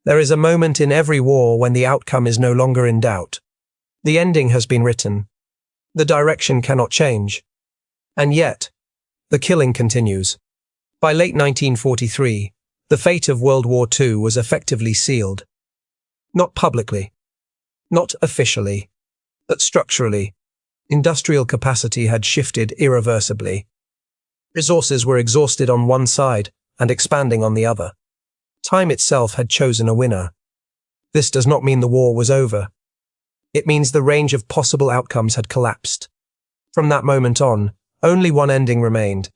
There is a moment in every war when the outcome is no longer in doubt. The ending has been written. The direction cannot change. And yet, the killing continues. By late 1943, the fate of World War II was effectively sealed. Not publicly, not officially, but structurally. Industrial capacity had shifted irreversibly. Resources were exhausted on one side and expanding on the other. Time itself had chosen a winner. This does not mean the war was over. It means the range of possible outcomes had collapsed. From that moment on, only one ending remained.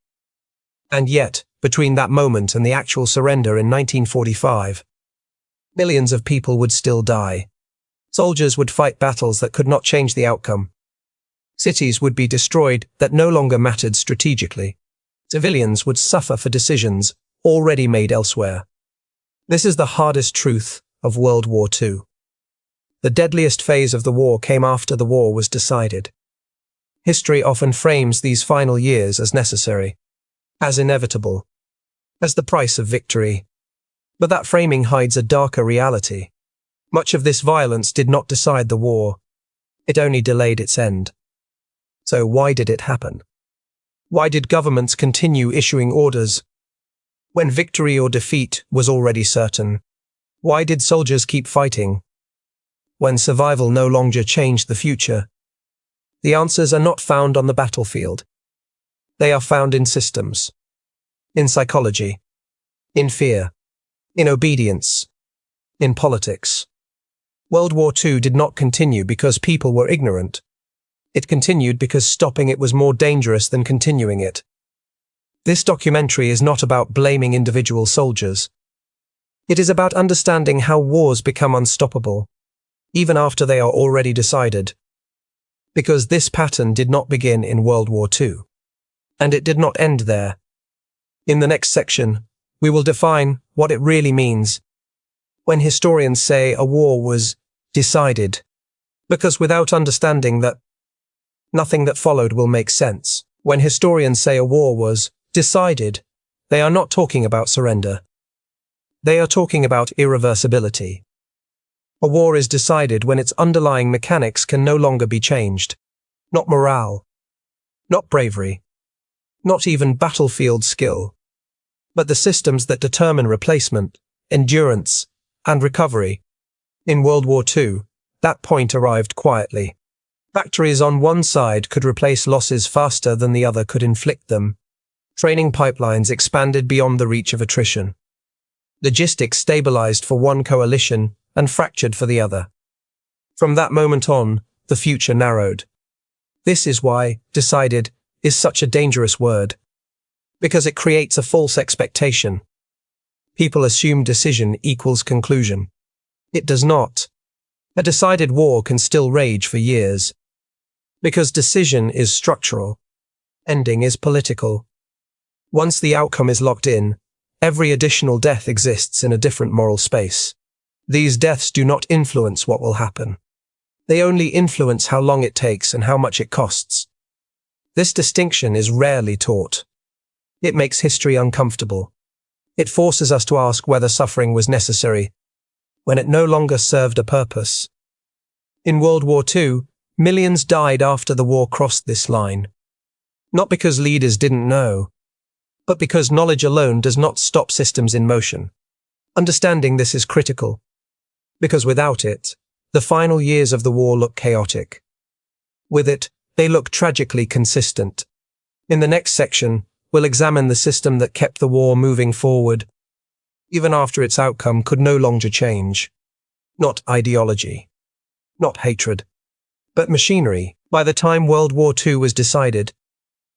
And yet, between that moment and the actual surrender in 1945, millions of people would still die. Soldiers would fight battles that could not change the outcome. Cities would be destroyed that no longer mattered strategically. Civilians would suffer for decisions already made elsewhere. This is the hardest truth of World War II. The deadliest phase of the war came after the war was decided. History often frames these final years as necessary, as inevitable, as the price of victory. But that framing hides a darker reality. Much of this violence did not decide the war. It only delayed its end. So why did it happen? Why did governments continue issuing orders when victory or defeat was already certain? Why did soldiers keep fighting when survival no longer changed the future? The answers are not found on the battlefield. They are found in systems, in psychology, in fear, in obedience, in politics. World War II did not continue because people were ignorant. It continued because stopping it was more dangerous than continuing it. This documentary is not about blaming individual soldiers. It is about understanding how wars become unstoppable, even after they are already decided. Because this pattern did not begin in World War II. And it did not end there. In the next section, we will define what it really means when historians say a war was decided, because without understanding that, nothing that followed will make sense. When historians say a war was decided, they are not talking about surrender. They are talking about irreversibility. A war is decided when its underlying mechanics can no longer be changed. Not morale, not bravery, not even battlefield skill, but the systems that determine replacement, endurance, and recovery. In World War II, that point arrived quietly. Factories on one side could replace losses faster than the other could inflict them. Training pipelines expanded beyond the reach of attrition. Logistics stabilized for one coalition and fractured for the other. From that moment on, the future narrowed. This is why decided is such a dangerous word, because it creates a false expectation. People assume decision equals conclusion. It does not. A decided war can still rage for years, because decision is structural, ending is political. Once the outcome is locked in, every additional death exists in a different moral space. These deaths do not influence what will happen. They only influence how long it takes and how much it costs. This distinction is rarely taught. It makes history uncomfortable. It forces us to ask whether suffering was necessary when it no longer served a purpose. In World War II, millions died after the war crossed this line. Not because leaders didn't know, but because knowledge alone does not stop systems in motion. Understanding this is critical, because without it, the final years of the war look chaotic. With it, they look tragically consistent. In the next section, we'll examine the system that kept the war moving forward, even after its outcome could no longer change. Not ideology, not hatred, but machinery. By the time World War II was decided,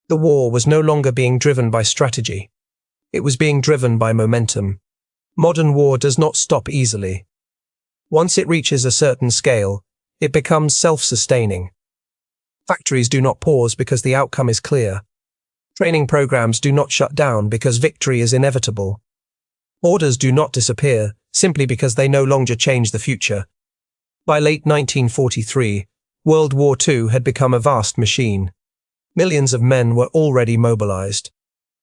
the war was no longer being driven by strategy. It was being driven by momentum. Modern war does not stop easily. Once it reaches a certain scale, it becomes self-sustaining. Factories do not pause because the outcome is clear. Training programs do not shut down because victory is inevitable. Orders do not disappear simply because they no longer change the future. By late 1943, World War II had become a vast machine. Millions of men were already mobilized.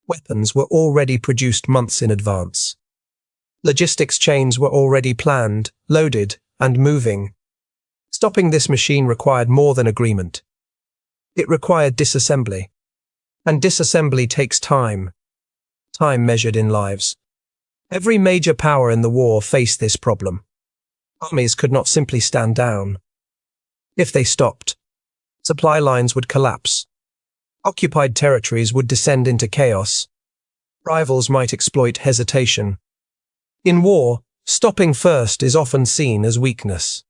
Weapons were already produced months in advance. Logistics chains were already planned, loaded, and moving. Stopping this machine required more than agreement. It required disassembly. And disassembly takes time. Time measured in lives. Every major power in the war faced this problem. Armies could not simply stand down. If they stopped, supply lines would collapse. Occupied territories would descend into chaos. Rivals might exploit hesitation. In war, stopping first is often seen as weakness,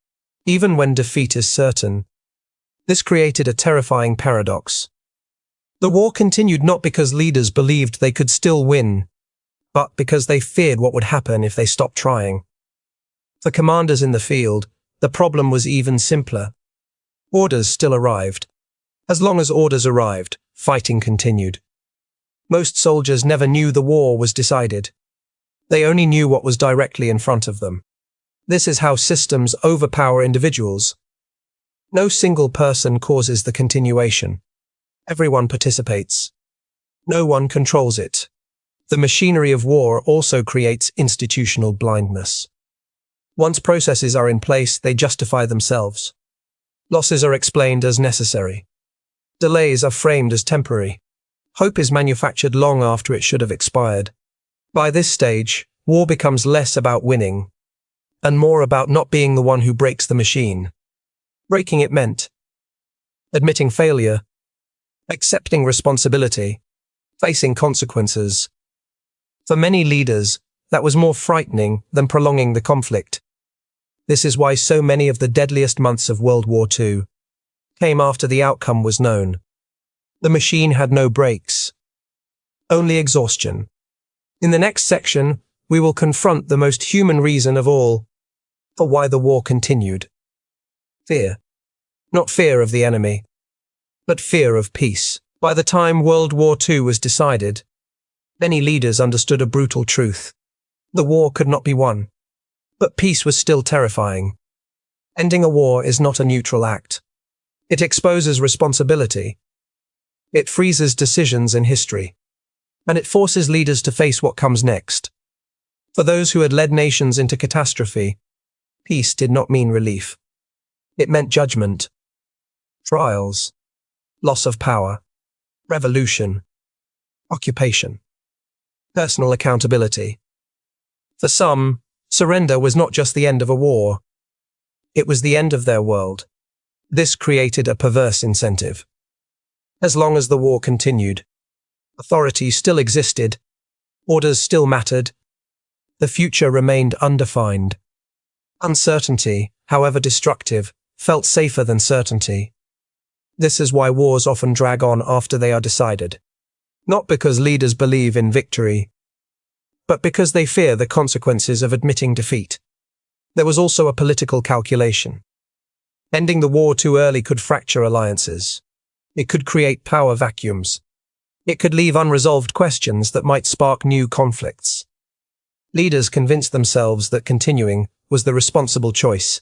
even when defeat is certain. This created a terrifying paradox. The war continued not because leaders believed they could still win, but because they feared what would happen if they stopped trying. For commanders in the field, the problem was even simpler. Orders still arrived. As long as orders arrived, fighting continued. Most soldiers never knew the war was decided. They only knew what was directly in front of them. This is how systems overpower individuals. No single person causes the continuation. Everyone participates. No one controls it. The machinery of war also creates institutional blindness. Once processes are in place, they justify themselves. Losses are explained as necessary. Delays are framed as temporary. Hope is manufactured long after it should have expired. By this stage, war becomes less about winning and more about not being the one who breaks the machine. Breaking it meant admitting failure, accepting responsibility, facing consequences. For many leaders, that was more frightening than prolonging the conflict. This is why so many of the deadliest months of World War II came after the outcome was known. The machine had no brakes, only exhaustion. In the next section, we will confront the most human reason of all for why the war continued. Fear. Not fear of the enemy, but fear of peace. By the time World War II was decided, many leaders understood a brutal truth. The war could not be won, but peace was still terrifying. Ending a war is not a neutral act. It exposes responsibility. It freezes decisions in history, and it forces leaders to face what comes next. For those who had led nations into catastrophe, peace did not mean relief. It meant judgment, trials, loss of power, revolution, occupation, personal accountability. For some, surrender was not just the end of a war. It was the end of their world. This created a perverse incentive. As long as the war continued, authority still existed, orders still mattered, the future remained undefined. Uncertainty, however destructive, felt safer than certainty. This is why wars often drag on after they are decided. Not because leaders believe in victory, but because they fear the consequences of admitting defeat. There was also a political calculation. Ending the war too early could fracture alliances. It could create power vacuums. It could leave unresolved questions that might spark new conflicts. Leaders convinced themselves that continuing was the responsible choice.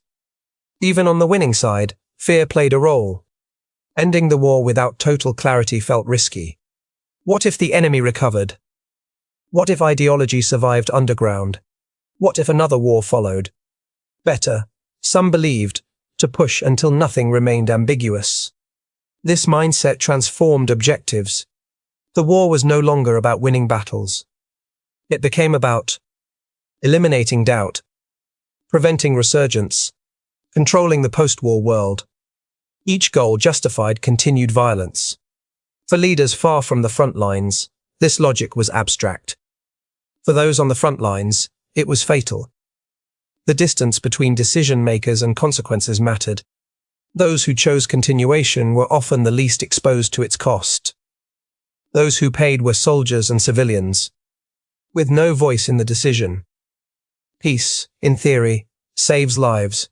Even on the winning side, fear played a role. Ending the war without total clarity felt risky. What if the enemy recovered? What if ideology survived underground? What if another war followed? Better, some believed, to push until nothing remained ambiguous. This mindset transformed objectives. The war was no longer about winning battles. It became about eliminating doubt, preventing resurgence, controlling the post-war world. Each goal justified continued violence. For leaders far from the front lines, this logic was abstract. For those on the front lines, it was fatal. The distance between decision-makers and consequences mattered. Those who chose continuation were often the least exposed to its cost. Those who paid were soldiers and civilians, with no voice in the decision. Peace, in theory, saves lives.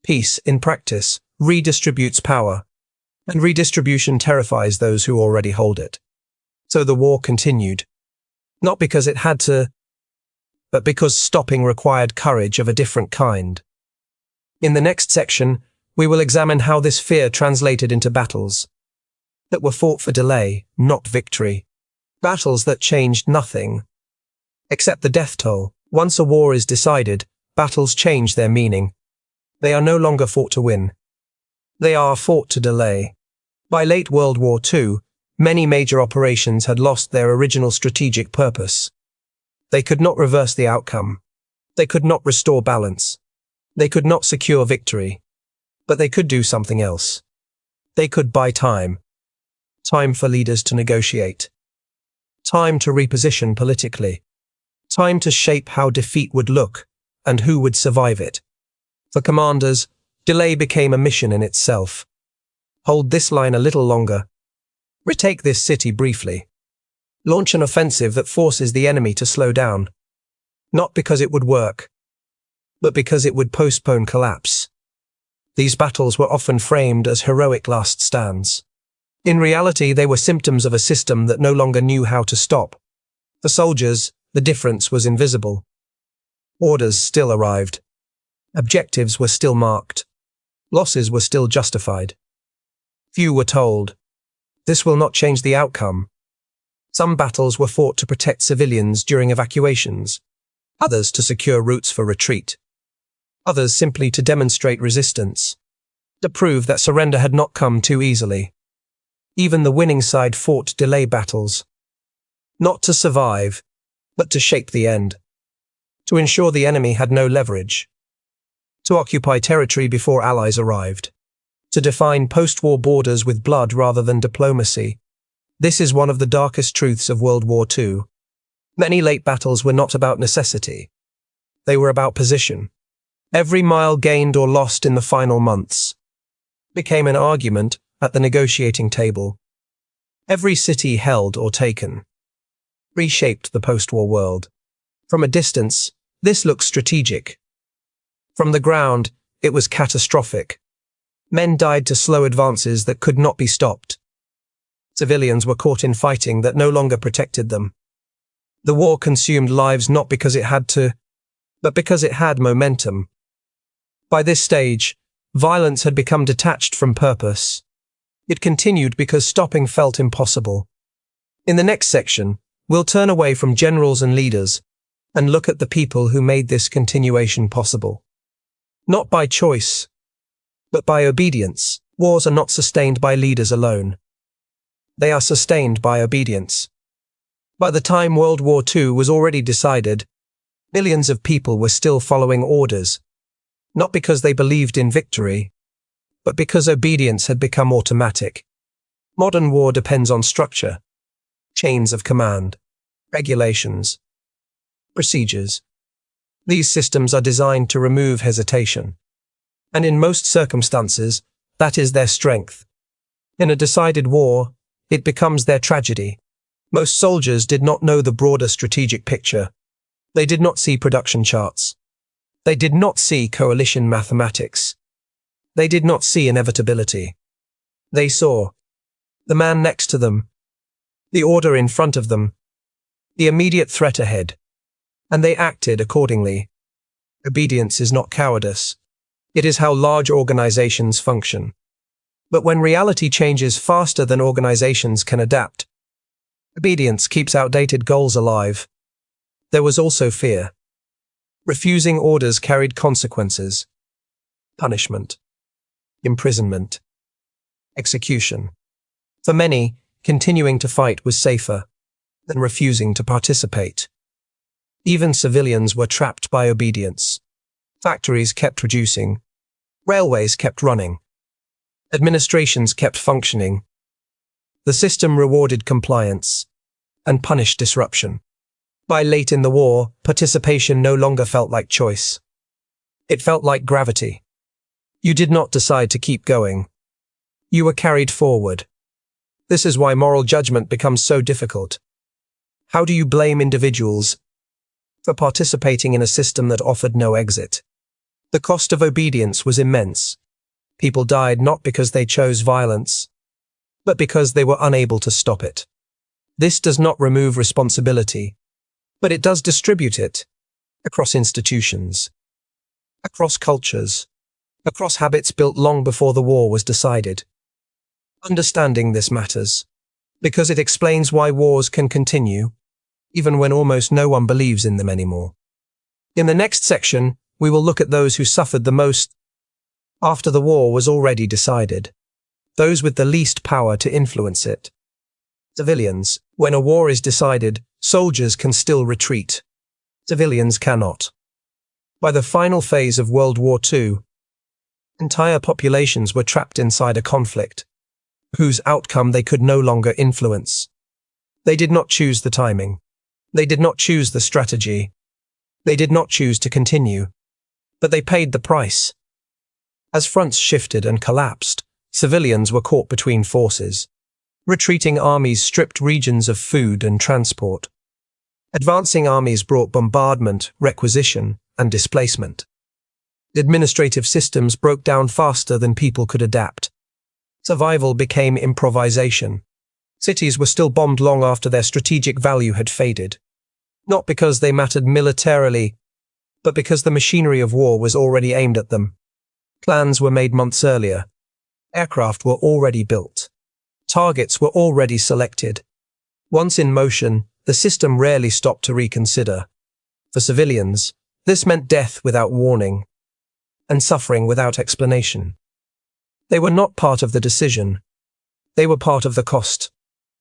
Peace, in practice, redistributes power, and redistribution terrifies those who already hold it. So the war continued, not because it had to, but because stopping required courage of a different kind. In the next section, we will examine how this fear translated into battles that were fought for delay, not victory. Battles that changed nothing, except the death toll. Once a war is decided, battles change their meaning. They are no longer fought to win. They are fought to delay. By late World War II, many major operations had lost their original strategic purpose. They could not reverse the outcome. They could not restore balance. They could not secure victory. But they could do something else. They could buy time. Time for leaders to negotiate. Time to reposition politically. Time to shape how defeat would look and who would survive it. For commanders, delay became a mission in itself. Hold this line a little longer. Retake this city briefly. Launch an offensive that forces the enemy to slow down. Not because it would work, but because it would postpone collapse. These battles were often framed as heroic last stands. In reality, they were symptoms of a system that no longer knew how to stop. For soldiers, the difference was invisible. Orders still arrived. Objectives were still marked. Losses were still justified. Few were told, "This will not change the outcome." Some battles were fought to protect civilians during evacuations, others to secure routes for retreat, others simply to demonstrate resistance, to prove that surrender had not come too easily. Even the winning side fought delay battles, not to survive, but to shape the end, to ensure the enemy had no leverage, to occupy territory before allies arrived, to define post-war borders with blood rather than diplomacy. This is one of the darkest truths of World War II. Many late battles were not about necessity. They were about position. Every mile gained or lost in the final months became an argument at the negotiating table. Every city held or taken reshaped the post-war world. From a distance, this looked strategic. From the ground, it was catastrophic. Men died to slow advances that could not be stopped. Civilians were caught in fighting that no longer protected them. The war consumed lives not because it had to, but because it had momentum. By this stage, violence had become detached from purpose. It continued because stopping felt impossible. In the next section, we'll turn away from generals and leaders and look at the people who made this continuation possible. Not by choice, but by obedience. Wars are not sustained by leaders alone. They are sustained by obedience. By the time World War II was already decided, millions of people were still following orders, not because they believed in victory, but because obedience had become automatic. Modern war depends on structure, chains of command, regulations, procedures. These systems are designed to remove hesitation. And in most circumstances, that is their strength. In a decided war, it becomes their tragedy. Most soldiers did not know the broader strategic picture. They did not see production charts. They did not see coalition mathematics. They did not see inevitability. They saw the man next to them, the order in front of them, the immediate threat ahead, and they acted accordingly. Obedience is not cowardice. It is how large organizations function. But when reality changes faster than organizations can adapt, obedience keeps outdated goals alive. There was also fear. Refusing orders carried consequences: punishment, imprisonment, execution. For many, continuing to fight was safer than refusing to participate. Even civilians were trapped by obedience. Factories kept producing. Railways kept running. Administrations kept functioning. The system rewarded compliance and punished disruption. By late in the war, participation no longer felt like choice. It felt like gravity. You did not decide to keep going. You were carried forward. This is why moral judgment becomes so difficult. How do you blame individuals for participating in a system that offered no exit? The cost of obedience was immense. People died not because they chose violence, but because they were unable to stop it. This does not remove responsibility, but it does distribute it across institutions, across cultures, across habits built long before the war was decided. Understanding this matters, because it explains why wars can continue, even when almost no one believes in them anymore. In the next section, we will look at those who suffered the most after the war was already decided, those with the least power to influence it. Civilians. When a war is decided, soldiers can still retreat. Civilians cannot. By the final phase of World War II, entire populations were trapped inside a conflict, whose outcome they could no longer influence. They did not choose the timing. They did not choose the strategy. They did not choose to continue. But they paid the price. As fronts shifted and collapsed, civilians were caught between forces. Retreating armies stripped regions of food and transport. Advancing armies brought bombardment, requisition, and displacement. Administrative systems broke down faster than people could adapt. Survival became improvisation. Cities were still bombed long after their strategic value had faded. Not because they mattered militarily, but because the machinery of war was already aimed at them. Plans were made months earlier. Aircraft were already built. Targets were already selected. Once in motion, the system rarely stopped to reconsider. For civilians, this meant death without warning, and suffering without explanation. They were not part of the decision. They were part of the cost.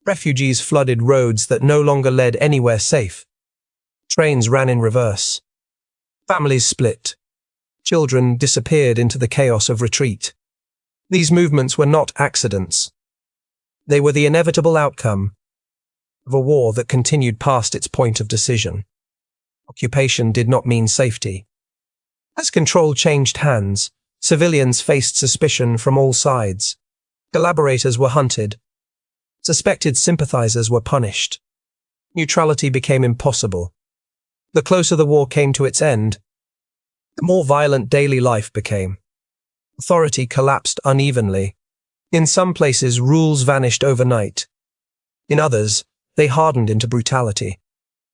Refugees flooded roads that no longer led anywhere safe. Trains ran in reverse. Families split. Children disappeared into the chaos of retreat. These movements were not accidents. They were the inevitable outcome of a war that continued past its point of decision. Occupation did not mean safety. As control changed hands, civilians faced suspicion from all sides. Collaborators were hunted. Suspected sympathizers were punished. Neutrality became impossible. The closer the war came to its end, the more violent daily life became. Authority collapsed unevenly. In some places, rules vanished overnight. In others, they hardened into brutality.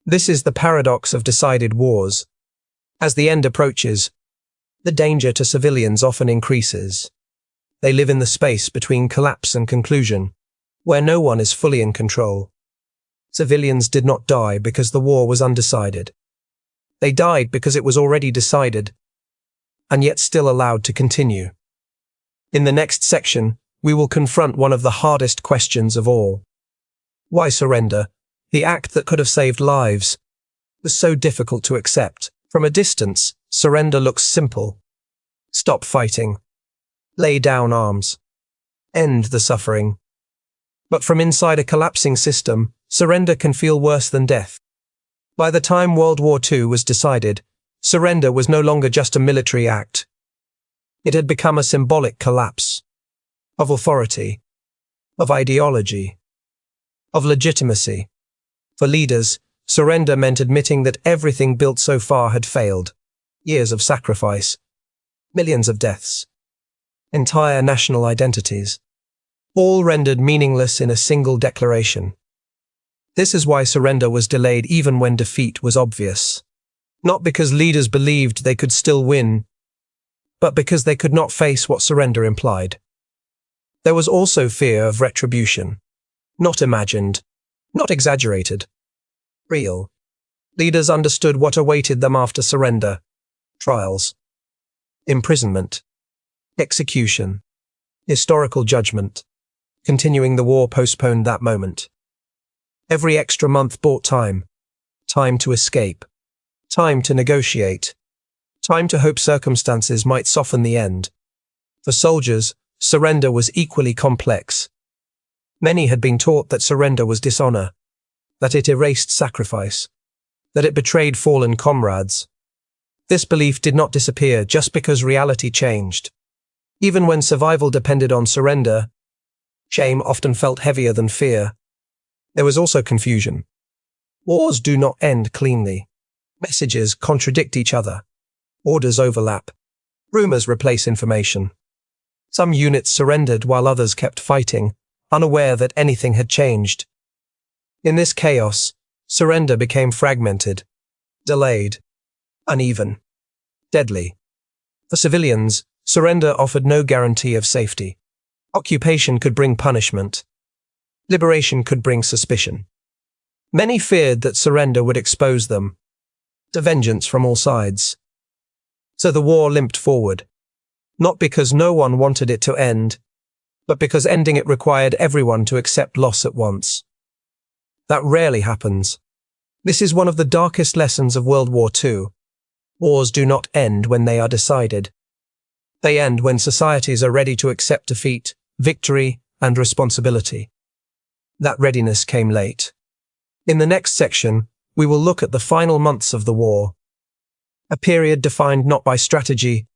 This is the paradox of decided wars. As the end approaches, the danger to civilians often increases. They live in the space between collapse and conclusion, where no one is fully in control. Civilians did not die because the war was undecided. They died because it was already decided, and yet still allowed to continue. In the next section, we will confront one of the hardest questions of all. Why surrender? The act that could have saved lives was so difficult to accept. From a distance, surrender looks simple. Stop fighting. Lay down arms. End the suffering. But from inside a collapsing system, surrender can feel worse than death. By the time World War II was decided, surrender was no longer just a military act. It had become a symbolic collapse of authority, of ideology, of legitimacy. For leaders, surrender meant admitting that everything built so far had failed. Years of sacrifice, millions of deaths, entire national identities, all rendered meaningless in a single declaration. This is why surrender was delayed even when defeat was obvious. Not because leaders believed they could still win, but because they could not face what surrender implied. There was also fear of retribution. Not imagined, not exaggerated. Real. Leaders understood what awaited them after surrender. Trials. Imprisonment. Execution. Historical judgment. Continuing the war postponed that moment. Every extra month bought time. Time to escape. Time to negotiate. Time to hope circumstances might soften the end. For soldiers, surrender was equally complex. Many had been taught that surrender was dishonor, that it erased sacrifice, that it betrayed fallen comrades. This belief did not disappear just because reality changed. Even when survival depended on surrender, shame often felt heavier than fear. There was also confusion. Wars do not end cleanly. Messages contradict each other. Orders overlap. Rumors replace information. Some units surrendered while others kept fighting, unaware that anything had changed. In this chaos, surrender became fragmented, delayed, uneven, deadly. For civilians, surrender offered no guarantee of safety. Occupation could bring punishment. Liberation could bring suspicion. Many feared that surrender would expose them. to vengeance from all sides. So the war limped forward, not because no one wanted it to end, but because ending it required everyone to accept loss at once. That rarely happens. This is one of the darkest lessons of World War II. Wars do not end when they are decided. They end when societies are ready to accept defeat, victory, and responsibility. That readiness came late. In the next section, we will look at the final months of the war, a period defined not by strategy,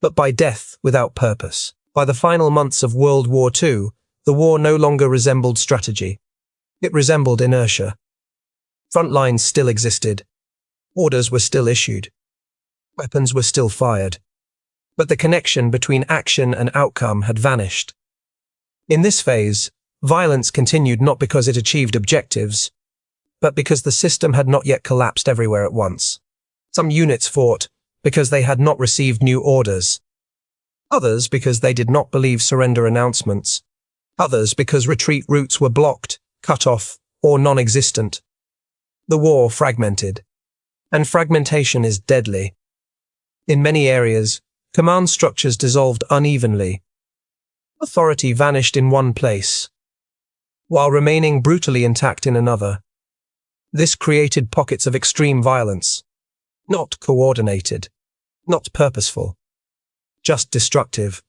but by death without purpose. By the final months of World War II, the war no longer resembled strategy. It resembled inertia. Front lines still existed. Orders were still issued. Weapons were still fired. But the connection between action and outcome had vanished. In this phase, violence continued not because it achieved objectives, but because the system had not yet collapsed everywhere at once. Some units fought because they had not received new orders. Others because they did not believe surrender announcements. Others because retreat routes were blocked, cut off, or non-existent. The war fragmented. And fragmentation is deadly. In many areas, command structures dissolved unevenly. Authority vanished in one place, while remaining brutally intact in another. This created pockets of extreme violence, not coordinated, not purposeful, just destructive.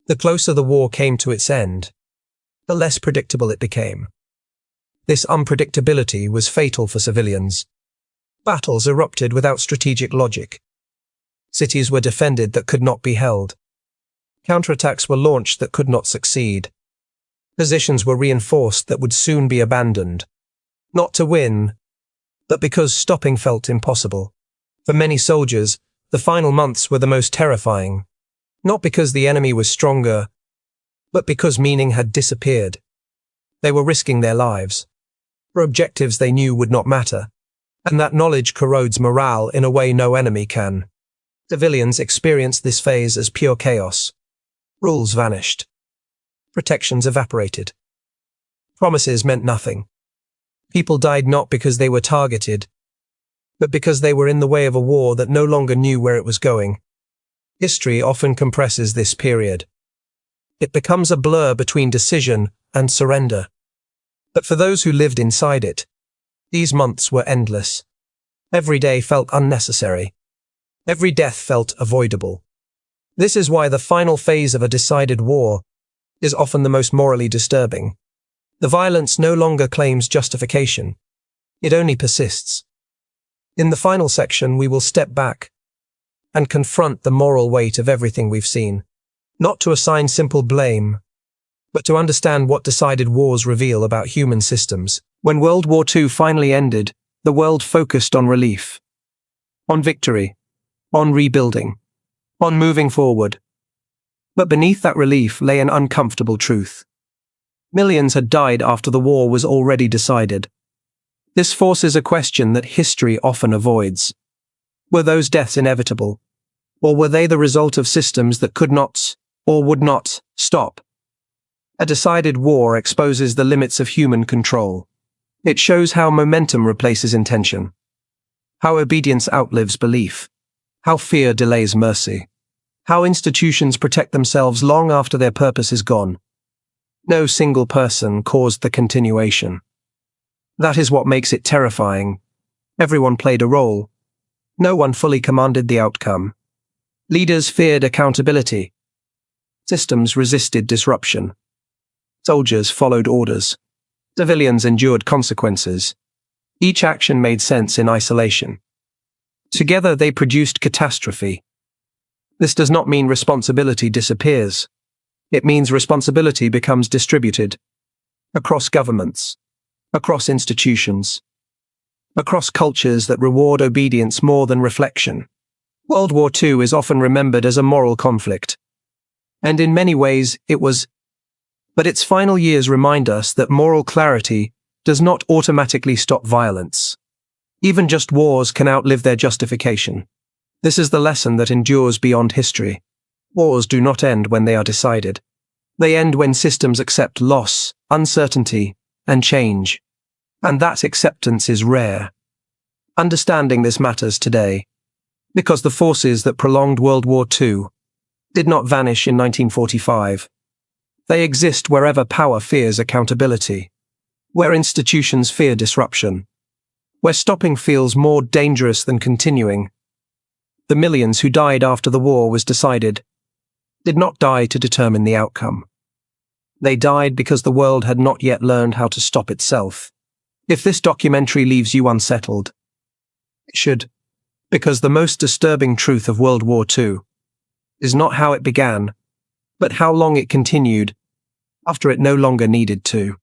The closer the war came to its end, the less predictable it became. This unpredictability was fatal for civilians. Battles erupted without strategic logic. Cities were defended that could not be held. Counterattacks were launched that could not succeed. Positions were reinforced that would soon be abandoned. Not to win, but because stopping felt impossible. For many soldiers, the final months were the most terrifying, not because the enemy was stronger, but because meaning had disappeared. They were risking their lives for objectives they knew would not matter, and that knowledge corrodes morale in a way no enemy can. Civilians experienced this phase as pure chaos. Rules vanished. Protections evaporated. Promises meant nothing. People died not because they were targeted, but because they were in the way of a war that no longer knew where it was going. History often compresses this period. It becomes a blur between decision and surrender. But for those who lived inside it, these months were endless. Every day felt unnecessary. Every death felt avoidable. This is why the final phase of a decided war is often the most morally disturbing. The violence no longer claims justification. It only persists. In the final section, we will step back and confront the moral weight of everything we've seen, not to assign simple blame, but to understand what decided wars reveal about human systems. When World War II finally ended, the world focused on relief, on victory, on rebuilding, on moving forward. But beneath that relief lay an uncomfortable truth. Millions had died after the war was already decided. This forces a question that history often avoids. Were those deaths inevitable? Or were they the result of systems that could not, or would not, stop? A decided war exposes the limits of human control. It shows how momentum replaces intention, how obedience outlives belief, how fear delays mercy, how institutions protect themselves long after their purpose is gone. No single person caused the continuation. That is what makes it terrifying. Everyone played a role. No one fully commanded the outcome. Leaders feared accountability. Systems resisted disruption. Soldiers followed orders. Civilians endured consequences. Each action made sense in isolation. Together they produced catastrophe. This does not mean responsibility disappears. It means responsibility becomes distributed across governments, across institutions, across cultures that reward obedience more than reflection. World War II is often remembered as a moral conflict, and in many ways it was, but its final years remind us that moral clarity does not automatically stop violence. Even just wars can outlive their justification. This is the lesson that endures beyond history. Wars do not end when they are decided. They end when systems accept loss, uncertainty, and change. And that acceptance is rare. Understanding this matters today, because the forces that prolonged World War II did not vanish in 1945. They exist wherever power fears accountability, where institutions fear disruption, where stopping feels more dangerous than continuing. The millions who died after the war was decided did not die to determine the outcome. They died because the world had not yet learned how to stop itself. If this documentary leaves you unsettled, it should, because the most disturbing truth of World War II is not how it began, but how long it continued after it no longer needed to.